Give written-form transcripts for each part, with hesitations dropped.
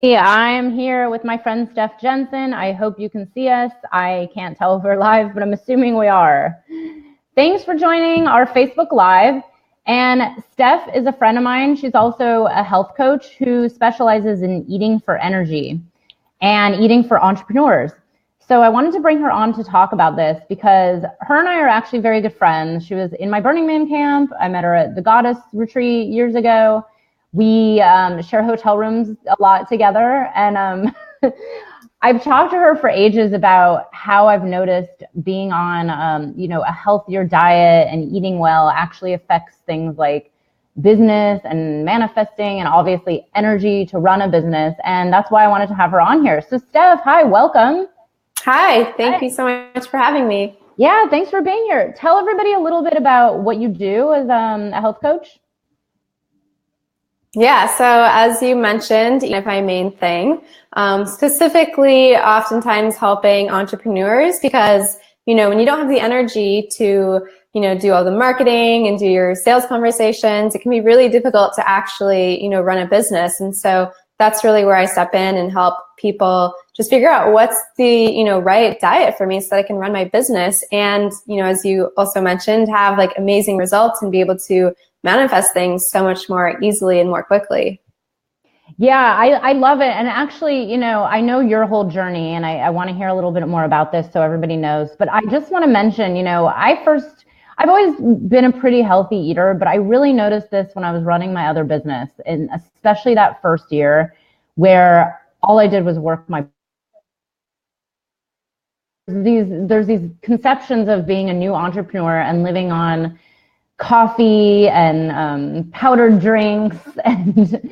Yeah, I'm here with my friend Steph Jensen. I hope you can see us. I can't tell if we're live, but I'm assuming we are. Thanks for joining our Facebook Live. And Steph is a friend of mine. She's also a health coach who specializes in eating for energy and eating for entrepreneurs. So I wanted to bring her on to talk about this because her and I are actually very good friends. She was in my Burning Man camp. I met her at the Goddess retreat years ago. We share hotel rooms a lot together. And I've talked to her for ages about how I've noticed being on, a healthier diet and eating well actually affects things like business and manifesting and obviously energy to run a business. And that's why I wanted to have her on here. So Steph, hi, welcome. Hi, thank you so much for having me. Yeah, thanks for being here. Tell everybody a little bit about what you do as a health coach. Yeah, so as you mentioned, my main thing, specifically oftentimes helping entrepreneurs because, when you don't have the energy to, do all the marketing and do your sales conversations, it can be really difficult to actually, run a business. And so that's really where I step in and help people just figure out what's the, right diet for me so that I can run my business. And, as you also mentioned, have like amazing results and be able to manifest things so much more easily and more quickly. Yeah, I love it. And actually, I know your whole journey and I want to hear a little bit more about this so everybody knows. But I just want to mention, I've always been a pretty healthy eater, but I really noticed this when I was running my other business, and especially that first year where all I did was work my there's these conceptions of being a new entrepreneur and living on coffee and powdered drinks and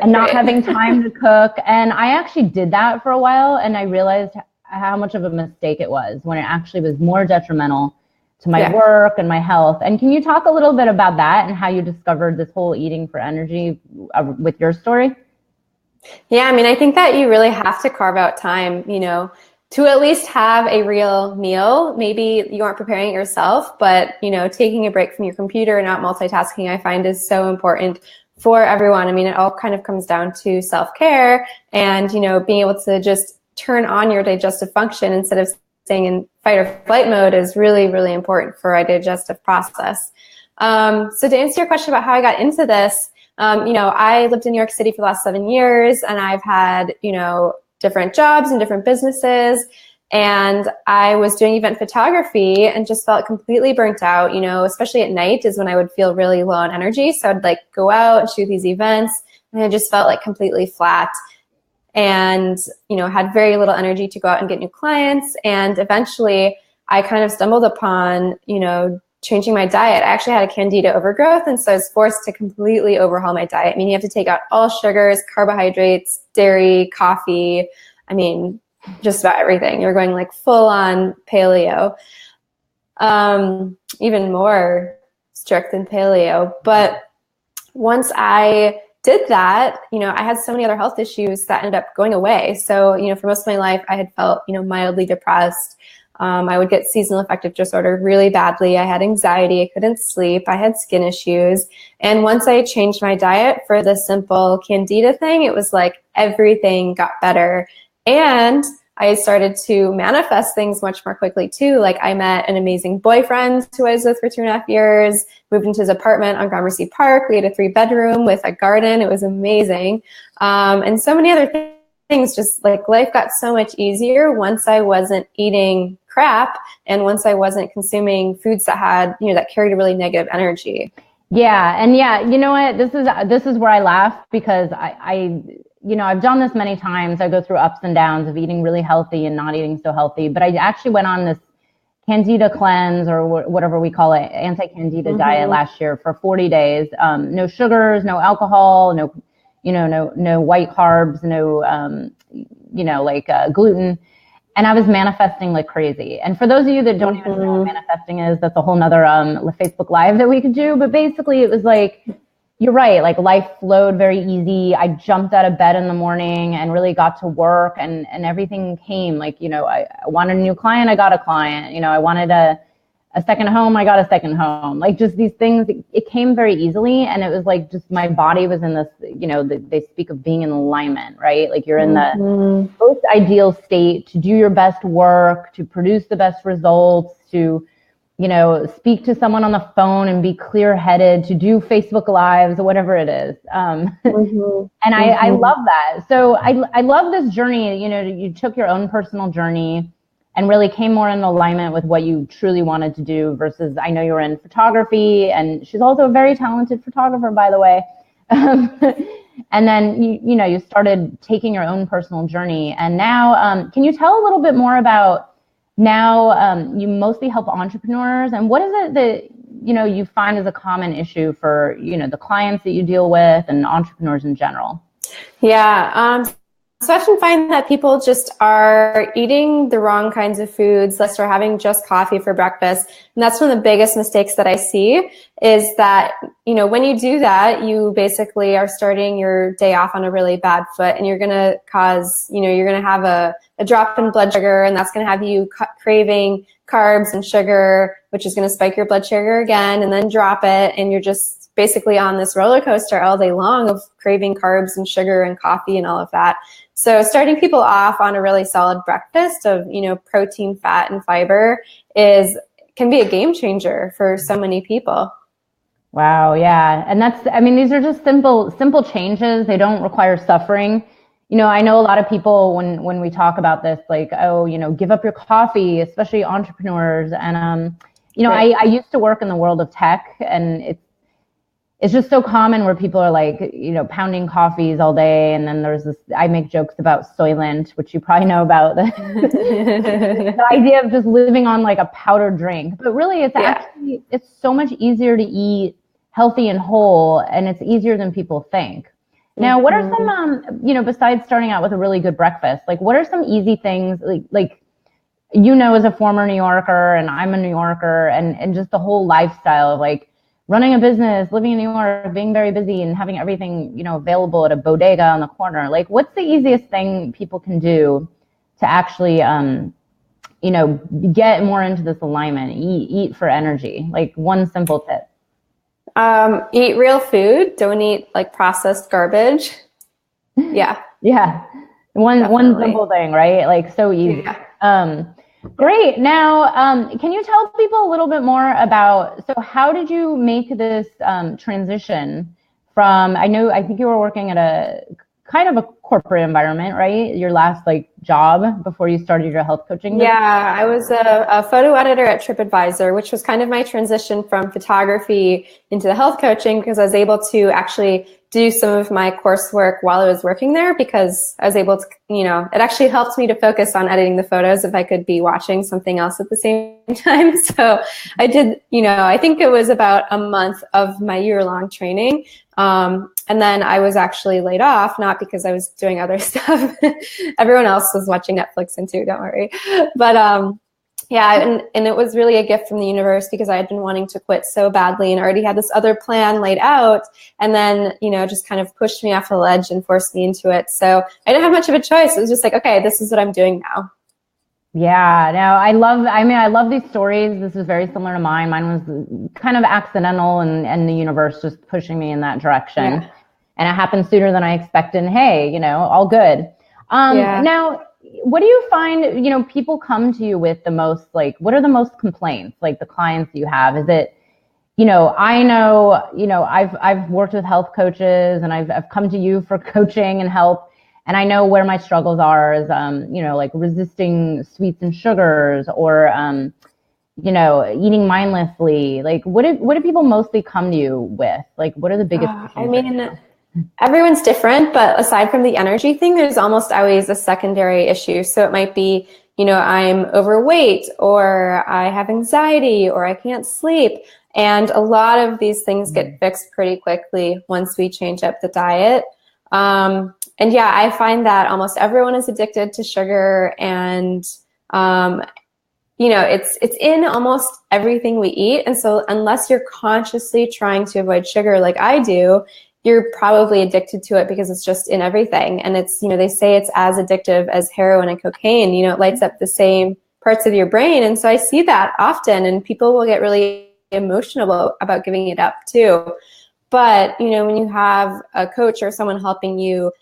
not having time to cook. And I actually did that for a while, and I realized how much of a mistake it was when it actually was more detrimental to my work and my health. And can you talk a little bit about that and how you discovered this whole eating for energy with your story? Yeah, I think that you really have to carve out time, to at least have a real meal. Maybe you aren't preparing it yourself, but, taking a break from your computer and not multitasking, I find is so important for everyone. It all kind of comes down to self-care and, being able to just turn on your digestive function instead of staying in fight or flight mode is really, really important for a digestive process. So to answer your question about how I got into this, I lived in New York City for the last 7 years, and I've had, different jobs and different businesses. And I was doing event photography and just felt completely burnt out, especially at night is when I would feel really low on energy. So I'd go out and shoot these events, and I just felt completely flat and, had very little energy to go out and get new clients. And eventually I kind of stumbled upon, changing my diet. I actually had a candida overgrowth, and so I was forced to completely overhaul my diet. You have to take out all sugars, carbohydrates, dairy, coffee. Just about everything. You're going full on paleo, even more strict than paleo. But once I did that, I had so many other health issues that ended up going away. So, for most of my life, I had felt, mildly depressed. I would get seasonal affective disorder really badly. I had anxiety. I couldn't sleep. I had skin issues. And once I changed my diet for the simple candida thing, it was everything got better. And I started to manifest things much more quickly too. I met an amazing boyfriend who I was with for 2.5 years, moved into his apartment on Gramercy Park. We had a 3-bedroom with a garden. It was amazing. And so many other things, just life got so much easier once I wasn't eating crap and once I wasn't consuming foods that had, that carried a really negative energy. Yeah. And yeah, you know what, this is where I laugh because I've done this many times. I go through ups and downs of eating really healthy and not eating so healthy, but I actually went on this candida cleanse or whatever we call it, anti-candida diet last year for 40 days. No sugars, no alcohol, no white carbs, no, gluten. And I was manifesting like crazy. And for those of you that don't even know what manifesting is, that's a whole nother Facebook Live that we could do. But basically it was you're right, life flowed very easy. I jumped out of bed in the morning and really got to work and everything came. I wanted a new client, I got a client. I wanted to a second home, I got a second home. Like just these things, it came very easily. And it was like just my body was in this, they speak of being in alignment, right? Like you're in the most ideal state to do your best work, to produce the best results, to, speak to someone on the phone and be clear-headed, to do Facebook Lives or whatever it is. And I love that. So I love this journey. You took your own personal journey and really came more in alignment with what you truly wanted to do versus, I know you were in photography, and she's also a very talented photographer, by the way. And then, you started taking your own personal journey. And now, can you tell a little bit more about now you mostly help entrepreneurs, and what is it that, you find as a common issue for, the clients that you deal with and entrepreneurs in general? Yeah. So I often find that people just are eating the wrong kinds of foods, like they're having just coffee for breakfast. And that's one of the biggest mistakes that I see is that, when you do that, you basically are starting your day off on a really bad foot, and you're going to cause, you're going to have a drop in blood sugar, and that's going to have you craving carbs and sugar, which is going to spike your blood sugar again and then drop it. And you're just basically on this roller coaster all day long of craving carbs and sugar and coffee and all of that. So starting people off on a really solid breakfast of, protein, fat, and fiber can be a game changer for so many people. Wow. Yeah. And these are just simple changes. They don't require suffering. I know a lot of people when we talk about this, like, oh, give up your coffee, especially entrepreneurs. And, Right. I used to work in the world of tech, and it's just so common where people are like, pounding coffees all day. And then there's I make jokes about Soylent, which you probably know about, the idea of just living on like a powdered drink. But really it's so much easier to eat healthy and whole, and it's easier than people think. Now, what are some, besides starting out with a really good breakfast, like what are some easy things like as a former New Yorker, and I'm a New Yorker, and just the whole lifestyle of like, running a business, living in New York, being very busy, and having everything, available at a bodega on the corner. Like, what's the easiest thing people can do to actually, get more into this alignment, eat for energy? Like one simple tip. Eat real food. Don't eat like processed garbage. Yeah. Yeah. One simple thing, right? Like so easy. Yeah. Great. Now, can you tell people a little bit more about, so how did you make this transition from, I think you were working at a kind of a corporate environment, right? Your last job before you started your health coaching business? Yeah, I was a photo editor at TripAdvisor, which was kind of my transition from photography into the health coaching, because I was able to actually do some of my coursework while I was working there, because I was able to, it actually helped me to focus on editing the photos if I could be watching something else at the same time. So I did, I think it was about a month of my year-long training. And then I was actually laid off, not because I was doing other stuff. Everyone else was watching Netflix and too, don't worry. But yeah, and it was really a gift from the universe, because I had been wanting to quit so badly and already had this other plan laid out, and then, just kind of pushed me off the ledge and forced me into it. So I didn't have much of a choice. It was just like, okay, this is what I'm doing now. Yeah, no, I love these stories. This is very similar to mine. Mine was kind of accidental, and the universe just pushing me in that direction. Yeah. And it happened sooner than I expected. And hey, all good. Now, what do you find, people come to you with the most, what are the most complaints, the clients you have? Is it, I know, I've worked with health coaches, and I've come to you for coaching and help. And I know where my struggles are is, resisting sweets and sugars, or, eating mindlessly. What do people mostly come to you with? What are the biggest issues? Everyone's different, but aside from the energy thing, there's almost always a secondary issue. So it might be, I'm overweight, or I have anxiety, or I can't sleep. And a lot of these things get fixed pretty quickly once we change up the diet. And yeah, I find that almost everyone is addicted to sugar, and, it's in almost everything we eat. And so unless you're consciously trying to avoid sugar like I do, you're probably addicted to it because it's just in everything. And it's, they say it's as addictive as heroin and cocaine. It lights up the same parts of your brain. And so I see that often, and people will get really emotional about giving it up too. But, when you have a coach or someone helping you,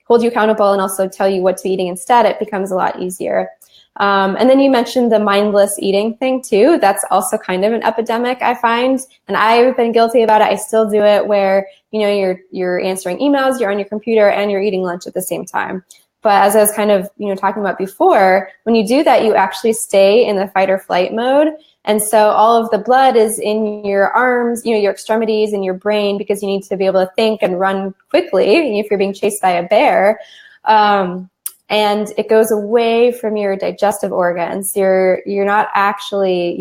hold you accountable and also tell you what to be eating instead, it becomes a lot easier. And then you mentioned the mindless eating thing too. That's also kind of an epidemic, I find. And I've been guilty about it. I still do it where, you're answering emails, you're on your computer, and you're eating lunch at the same time. But as I was kind of, talking about before, when you do that, you actually stay in the fight or flight mode. And so all of the blood is in your arms, your extremities and your brain, because you need to be able to think and run quickly if you're being chased by a bear. And it goes away from your digestive organs. You're not actually,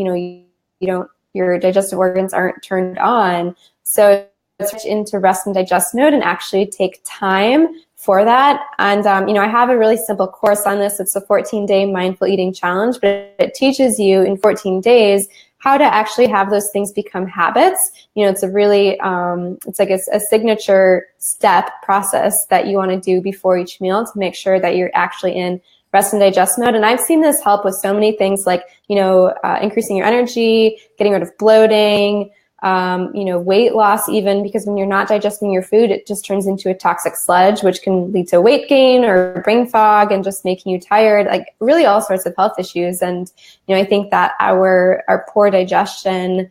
your digestive organs aren't turned on. So switch into rest and digest mode and actually take time for that. And, I have a really simple course on this. It's a 14-day mindful eating challenge, but it teaches you in 14 days how to actually have those things become habits. It's a really, it's like a signature step process that you want to do before each meal to make sure that you're actually in rest and digest mode. And I've seen this help with so many things like, increasing your energy, getting rid of bloating, weight loss even, because when you're not digesting your food, it just turns into a toxic sludge, which can lead to weight gain or brain fog and just making you tired, like really all sorts of health issues. And, I think that our poor digestion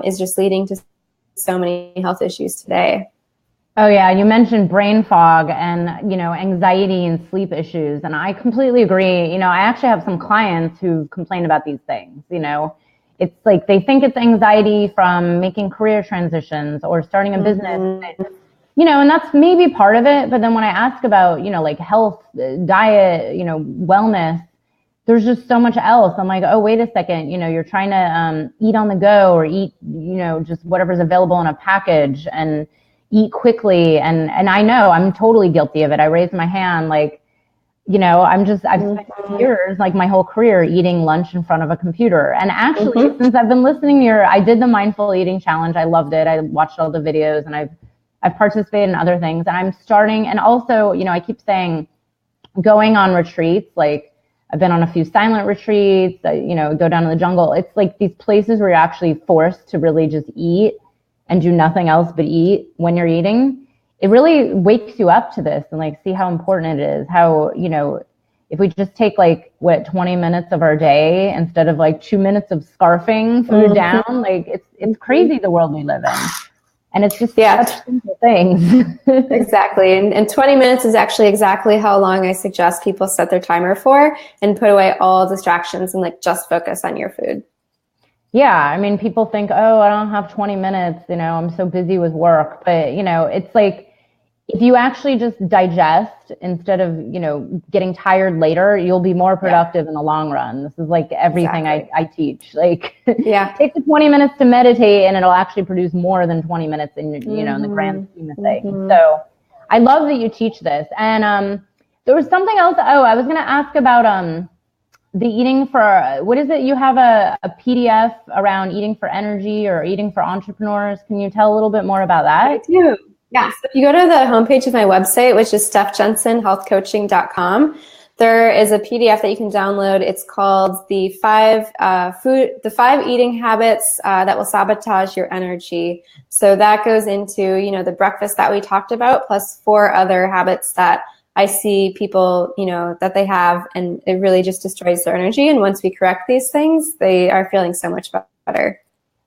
is just leading to so many health issues today. Oh yeah, you mentioned brain fog and, anxiety and sleep issues. And I completely agree. I actually have some clients who complain about these things, It's like they think it's anxiety from making career transitions or starting a business, and that's maybe part of it. But then when I ask about, like health, diet, wellness, there's just so much else. I'm like, oh, wait a second, you're trying to eat on the go or eat, just whatever's available in a package and eat quickly. And I know I'm totally guilty of it. I raised my hand, like, I've spent years, like my whole career, eating lunch in front of a computer. And actually, since I've been listening here, I did the mindful eating challenge. I loved it. I watched all the videos and I've participated in other things. And I'm starting, and also, I keep saying going on retreats, like I've been on a few silent retreats, go down to the jungle. It's like these places where you're actually forced to really just eat and do nothing else but eat when you're eating. It really wakes you up to this and like see how important it is. How, if we just take 20 minutes of our day instead of 2 minutes of scarfing food down, like it's crazy the world we live in. And it's just such simple things. Exactly. And 20 minutes is actually exactly how long I suggest people set their timer for and put away all distractions and just focus on your food. Yeah, I mean, people think, oh, I don't have 20 minutes, I'm so busy with work. But, it's like, if you actually just digest instead of, getting tired later, you'll be more productive in the long run. This is like everything I teach. Like, take the 20 minutes to meditate and it'll actually produce more than 20 minutes in, in the grand scheme of things. So I love that you teach this. And there was something else. Oh, I was going to ask about the eating for, what is it? You have a PDF around eating for energy or eating for entrepreneurs. Can you tell a little bit more about that? I do. Yeah. So if you go to the homepage of my website, which is stephjensenhealthcoaching.com, there is a PDF that you can download. It's called the five eating habits that will sabotage your energy. So that goes into, the breakfast that we talked about, plus 4 other habits that I see people, that they have, and it really just destroys their energy. And once we correct these things, they are feeling so much better.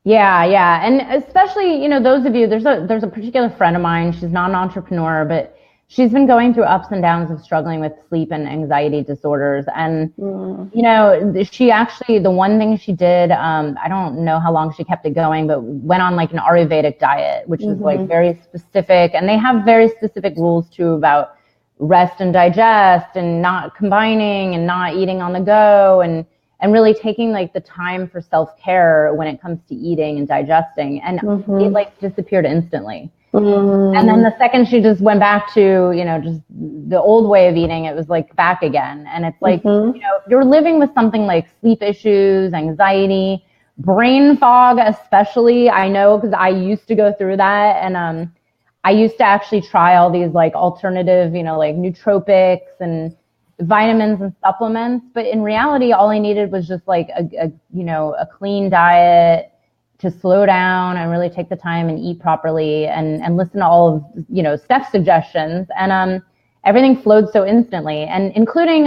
Yeah. And especially, those of you, there's a particular friend of mine. She's not an entrepreneur, but she's been going through ups and downs of struggling with sleep and anxiety disorders. And, she actually, the one thing she did, I don't know how long she kept it going, but went on an Ayurvedic diet, which is very specific. And they have very specific rules too about rest and digest and not combining and not eating on the go and really taking the time for self-care when it comes to eating and digesting. And it disappeared instantly. And then the second she just went back to, just the old way of eating, it was back again. And it's if you're living with something like sleep issues, anxiety, brain fog, especially, I know, because I used to go through that. And, I used to actually try all these alternative, nootropics and vitamins and supplements. But in reality, all I needed was just like a clean diet, to slow down and really take the time and eat properly and listen to all of, Steph's suggestions. And everything flowed so instantly. And including,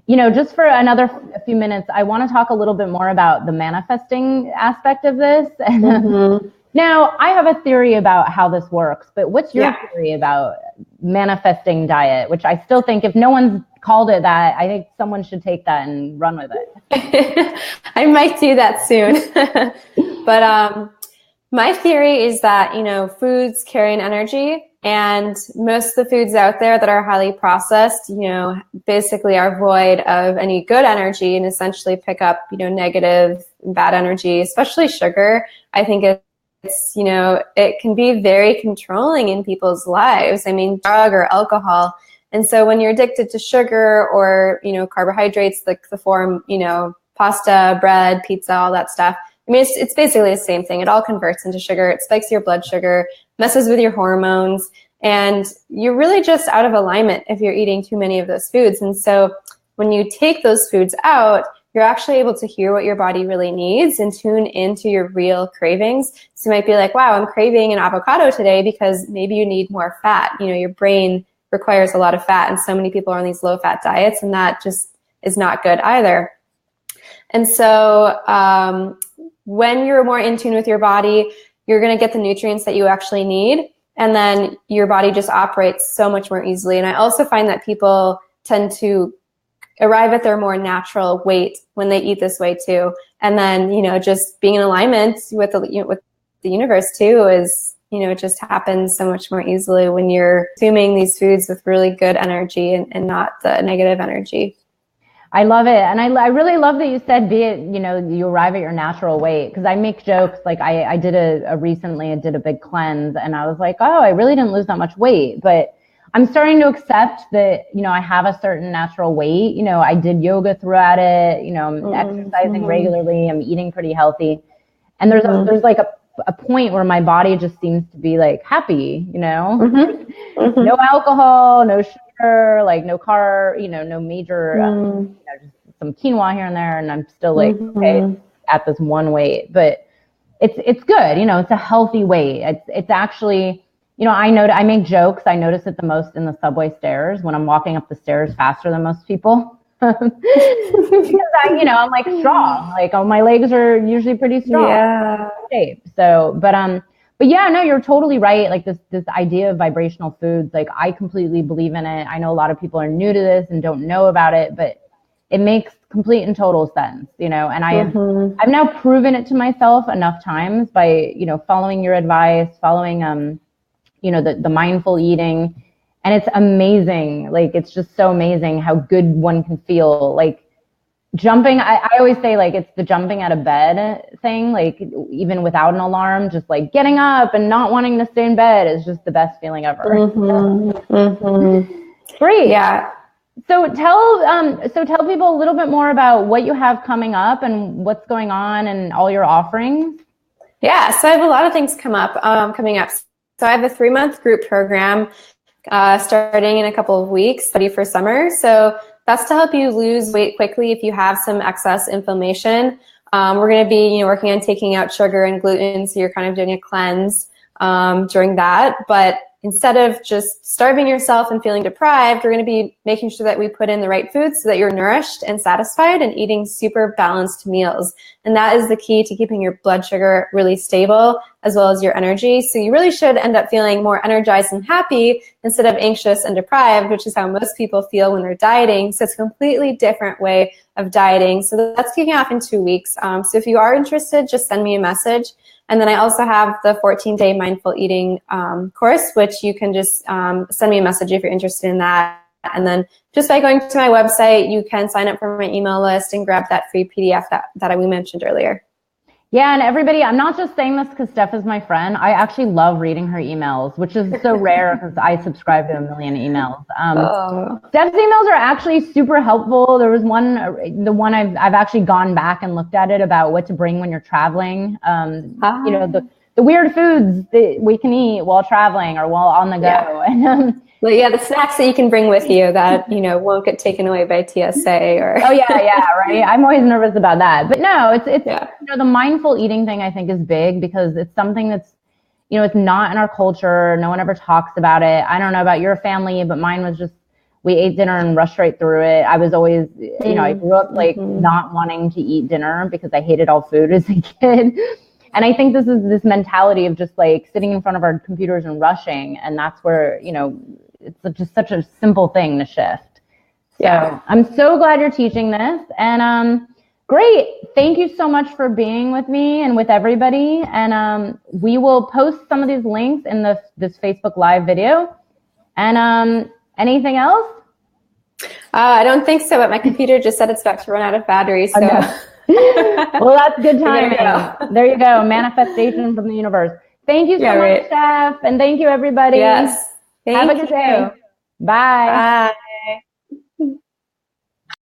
just for a few minutes, I want to talk a little bit more about the manifesting aspect of this. Mm-hmm. Now, I have a theory about how this works, but what's your theory about manifesting diet, which I still think if no one's called it that, I think someone should take that and run with it. I might do that soon. But my theory is that, foods carry an energy, and most of the foods out there that are highly processed, basically are void of any good energy and essentially pick up, negative, bad energy, especially sugar. I think it's, it can be very controlling in people's lives. I mean, drug or alcohol. And so when you're addicted to sugar or, carbohydrates, like the form, pasta, bread, pizza, all that stuff, I mean, it's basically the same thing. It all converts into sugar. It spikes your blood sugar, messes with your hormones, and you're really just out of alignment if you're eating too many of those foods. And so when you take those foods out, you're actually able to hear what your body really needs and tune into your real cravings. So you might be like, wow, I'm craving an avocado today because maybe you need more fat. Your brain requires a lot of fat, and so many people are on these low-fat diets, and that just is not good either. And so when you're more in tune with your body, you're going to get the nutrients that you actually need, and then your body just operates so much more easily. And I also find that people tend to arrive at their more natural weight when they eat this way too. And then, just being in alignment with the universe too is, it just happens so much more easily when you're consuming these foods with really good energy and not the negative energy. I love it. And I really love that you said, you arrive at your natural weight, because I make jokes. Like I did recently I did a big cleanse, and I was like, oh, I really didn't lose that much weight, but I'm starting to accept that, I have a certain natural weight. I did yoga throughout it, I'm exercising regularly, I'm eating pretty healthy. And there's like a point where my body just seems to be like happy, no alcohol, no sugar, like no no major, just some quinoa here and there. And I'm still like, okay, at this one weight, but it's good. It's a healthy weight. It's actually, I make jokes. I notice it the most in the subway stairs when I'm walking up the stairs faster than most people. Because I'm like strong. Like, my legs are usually pretty strong. Yeah. Shape. So, but yeah, no, you're totally right. Like this idea of vibrational foods, like I completely believe in it. I know a lot of people are new to this and don't know about it, but it makes complete and total sense, and I've now proven it to myself enough times by, following your advice, following, the mindful eating. And it's amazing. Like, it's just so amazing how good one can feel. Like jumping, I always say, like, it's the jumping out of bed thing. Like, even without an alarm, just like getting up and not wanting to stay in bed is just the best feeling ever. Great. Yeah. So tell people a little bit more about what you have coming up and what's going on and all your offerings. Yeah. So I have a lot of things coming up. So I have a 3-month group program starting in a couple of weeks, ready for summer. So that's to help you lose weight quickly if you have some excess inflammation. We're going to be, working on taking out sugar and gluten. So you're kind of doing a cleanse during that. But instead of just starving yourself and feeling deprived, we're going to be making sure that we put in the right foods so that you're nourished and satisfied and eating super balanced meals. And that is the key to keeping your blood sugar really stable as well as your energy. So you really should end up feeling more energized and happy instead of anxious and deprived, which is how most people feel when they're dieting. So it's a completely different way of dieting. So that's kicking off in 2 weeks. So if you are interested, just send me a message. And then I also have the 14-day mindful eating course, which you can just send me a message if you're interested in that. And then just by going to my website, you can sign up for my email list and grab that free PDF that we mentioned earlier. Yeah, and everybody, I'm not just saying this because Steph is my friend. I actually love reading her emails, which is so rare because I subscribe to a million emails. Steph's emails are actually super helpful. There was the one I've actually gone back and looked at it about what to bring when you're traveling. The weird foods that we can eat while traveling or while on the go. Yeah. And Yeah, the snacks that you can bring with you that, won't get taken away by TSA or. Oh yeah, right. I'm always nervous about that. But no, it's Yeah. the mindful eating thing I think is big because it's something that's, it's not in our culture. No one ever talks about it. I don't know about your family, but mine was just, we ate dinner and rushed right through it. I was always, I grew up like not wanting to eat dinner because I hated all food as a kid. And I think this is this mentality of just like sitting in front of our computers and rushing. And that's where, it's just such a simple thing to shift. So I'm so glad you're teaching this. And great. Thank you so much for being with me and with everybody. And we will post some of these links in this Facebook Live video. And anything else? I don't think so, but my computer just said it's about to run out of battery. So. Well, that's good timing. There you go. Manifestation from the universe. Thank you so much, Steph. And thank you, everybody. Yes. Have a good day. Bye. Bye.